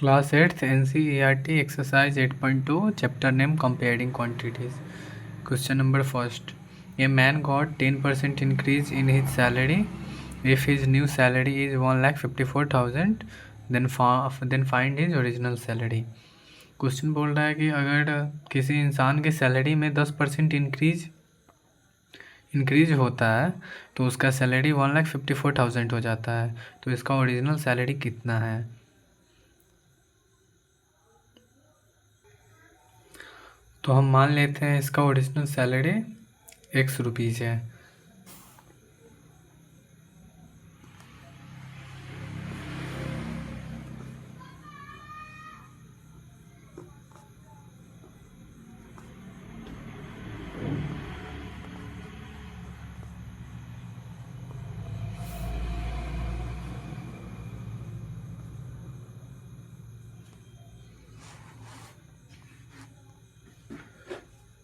Class 8th NCERT exercise 8.2 chapter name comparing quantities. Question number first. A man got 10% increase in his salary. If his new salary is 1,54,000 then find his original salary. Question बोल रहा है कि अगर किसी इंसान के salary में 10% increase होता है तो उसका सैलरी 1,54,000 हो जाता है, तो इसका ओरिजिनल सैलरी कितना है। तो हम मान लेते हैं इसका ओरिजिनल सैलरी ₹X है।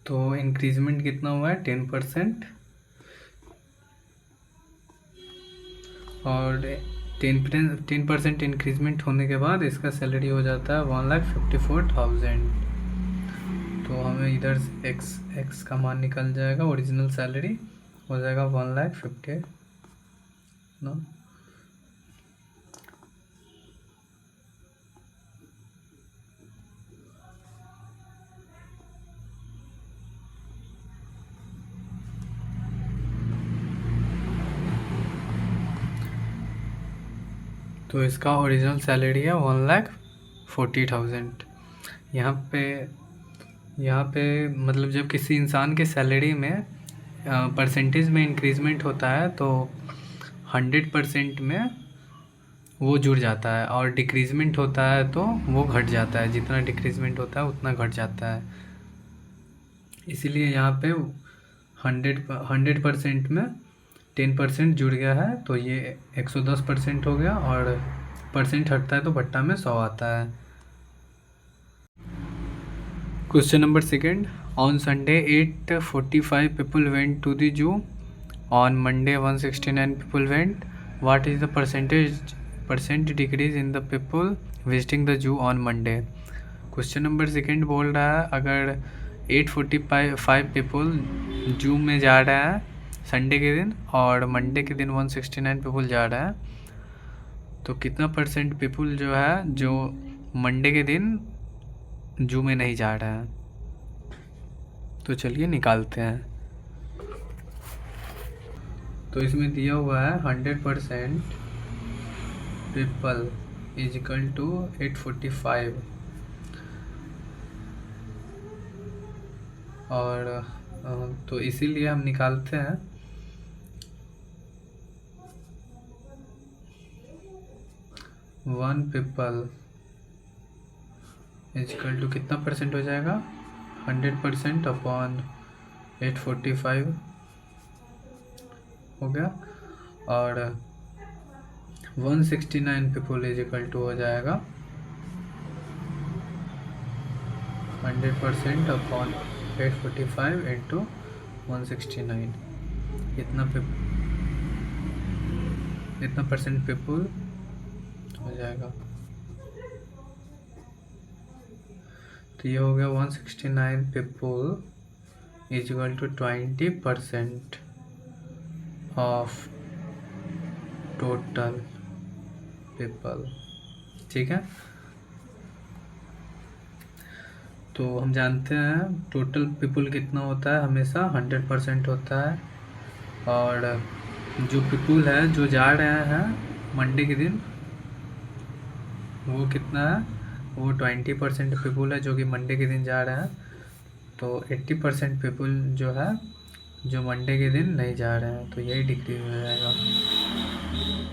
तो इंक्रीजमेंट कितना हुआ है 10%, और 10% इंक्रीजमेंट होने के बाद इसका सैलरी हो जाता है 1,54,000। तो हमें इधर एक्स का मान निकल जाएगा, ओरिजिनल सैलरी हो जाएगा 1,50,000 ना। तो इसका ओरिजिनल सैलरी है 1,40,000। यहाँ पे मतलब जब किसी इंसान के सैलरी में परसेंटेज में इंक्रीजमेंट होता है तो 100% में वो जुड़ जाता है, और डिक्रीजमेंट होता है तो वो घट जाता है, जितना डिक्रीजमेंट होता है उतना घट जाता है। इसीलिए यहाँ पे 100% में 10% जुड़ गया है तो ये 110% हो गया, और परसेंट हटता है तो भट्टा में 100 आता है। Question number second. On Sunday 845 people went to the zoo. On Monday 169 people went. What is the percent decrease in the people visiting the zoo on Monday? Question number second बोल रहा है अगर 845 पीपल जू में जा रहे हैं Sunday के दिन और मंडे के दिन 169 पीपल जा रहे हैं, तो कितना परसेंट पीपल जो है जो मंडे के दिन जू में नहीं जा रहे हैं। तो चलिए निकालते हैं। तो इसमें दिया हुआ है 100% पीपल इज इक्वल टू 845, और तो इसीलिए हम निकालते हैं 1 पीपल इज इक्वल टू कितना परसेंट हो जाएगा 100% अपॉन 845 हो गया, और 169 पीपल इज इक्वल टू हो जाएगा 100% अपॉन 845 इंटू 169। इतना परसेंट पीपल हो जाएगा। तो ये हो गया 169 people is equal to 20% of total people. ठीक है, तो हम जानते हैं टोटल पीपल कितना होता है, हमेशा 100% होता है, और जो पीपल है जो जा रहे हैं मंडे के दिन वो कितना है, वो 20% पीपल है जो कि मंडे के दिन जा रहे हैं। तो 80% पीपल जो है जो मंडे के दिन नहीं जा रहे हैं, तो यही डिक्रीज हो जाएगा।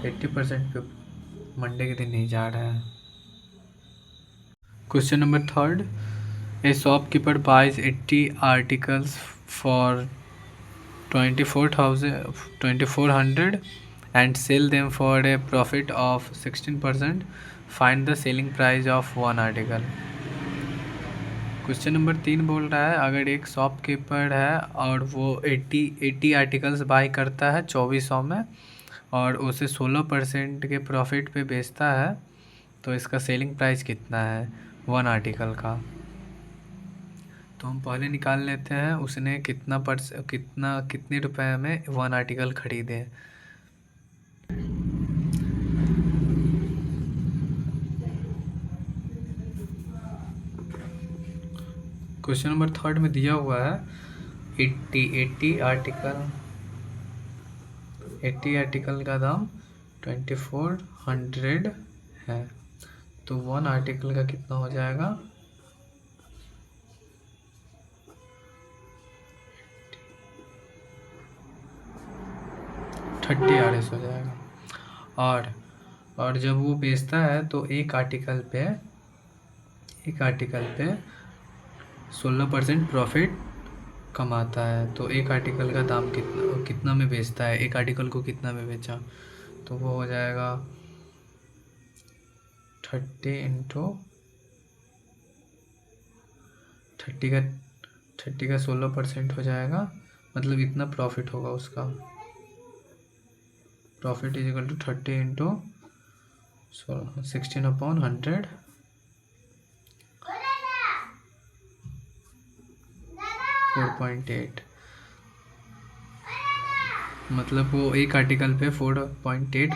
80% पीपल मंडे के दिन नहीं जा रहे हैं। Question number third. A shopkeeper buys 80 articles for 2400 and sell them for a profit of 16%. Find the selling price of one article. Question number 3 बोल रहा है अगर एक शॉपकीपर है और वो 80 आर्टिकल्स बाई करता है 2400 में और उसे 16% के प्रॉफिट पे बेचता है, तो इसका सेलिंग प्राइस कितना है वन आर्टिकल का। तो हम पहले निकाल लेते हैं उसने कितने रुपए में वन आर्टिकल खरीदे। क्वेश्चन नंबर थर्ड में दिया हुआ है 80 आर्टिकल का दाम 2400 है। तो वन आर्टिकल का कितना हो जाएगा 30 RS हो जाएगा। और जब वो बेचता है तो एक आर्टिकल पे 16% प्रॉफिट कमाता है। तो एक आर्टिकल का दाम कितना में बेचता है, एक आर्टिकल को कितना में बेचा, तो वो हो जाएगा 30 का 16% हो जाएगा, मतलब इतना प्रॉफिट होगा उसका। Profit is equal to 30 into 16/100 4.8, मतलब वो एक आर्टिकल पे 4.8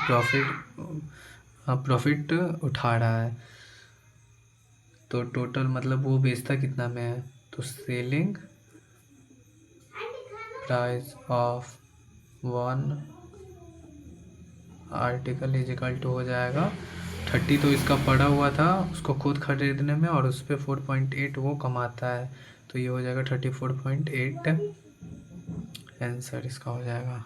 प्रॉफिट उठा रहा है। तो टोटल मतलब वो बेचता कितना में है, तो selling price of one article is equal to हो जाएगा 30। तो इसका पड़ा हुआ था उसको खुद खरीदने में, और उस पर 4.8 वो कमाता है, तो ये हो जाएगा 34.8 आंसर इसका हो जाएगा।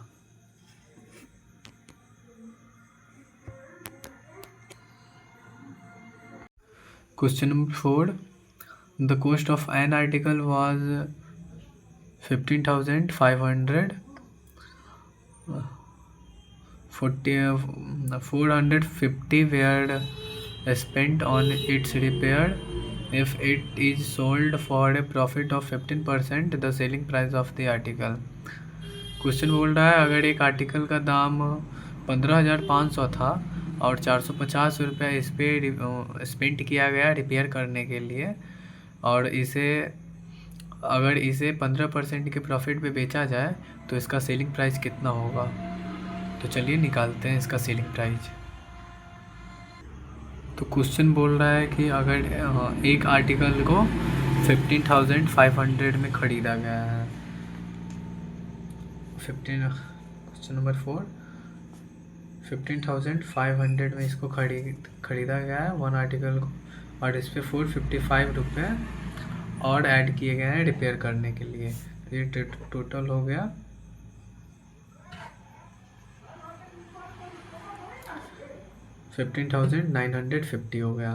Question number 4, the cost of an article was 15,500 450 were spent on its repair. If it is sold for a profit of 15%, the selling price of the article. Question बोल रहा है अगर एक आर्टिकल का दाम 15,500 था और 450 रुपया इस पर स्पेंड किया गया रिपेयर करने के लिए, और अगर इसे 15% के प्रॉफिट पे बेचा जाए तो इसका सेलिंग प्राइस कितना होगा। तो चलिए निकालते हैं इसका सेलिंग प्राइस। तो क्वेश्चन बोल रहा है कि अगर एक आर्टिकल को 15,500 में ख़रीदा गया है, क्वेश्चन नंबर 4, 15,500 में इसको खरीदा गया है वन आर्टिकल को, और इस पर 455 रुपये और ऐड किए गए हैं रिपेयर करने के लिए। ये टोटल हो गया 15,950 हो गया।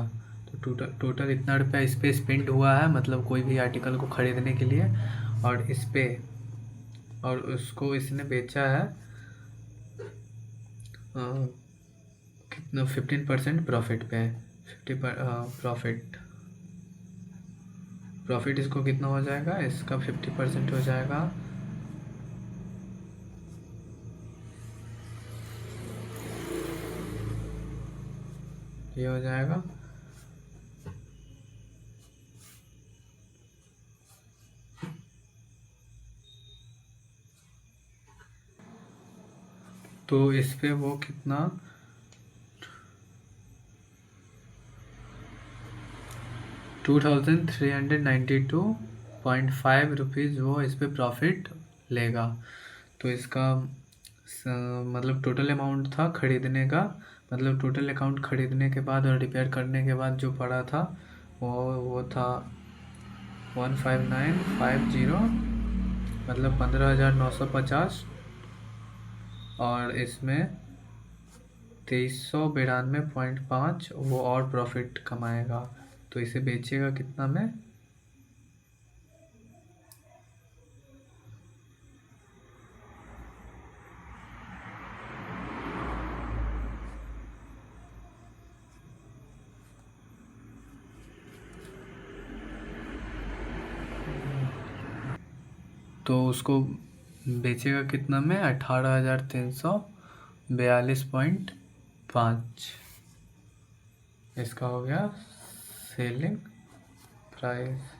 तो टोटल इतना रुपया इस पर स्पेंड हुआ है, मतलब कोई भी आर्टिकल को ख़रीदने के लिए, और इस पे और उसको इसने बेचा है कितना 15% प्रॉफिट पे 50 प्रॉफिट इसको कितना हो जाएगा, इसका 50% हो जाएगा ये हो जाएगा तो इस पे वो कितना 2,392.5 रुपीज़ वो इस पे प्रॉफिट लेगा। तो इसका मतलब टोटल अमाउंट था खरीदने का, मतलब टोटल अकाउंट खरीदने के बाद और रिपेयर करने के बाद जो पड़ा था वो था 15950, मतलब 15,950, और इसमें 2392.5 वो और प्रॉफिट कमाएगा। तो इसे बेचेगा कितना में, तो उसको बेचेगा कितना में 18,342.5। इसका हो गया सेलिंग प्राइस।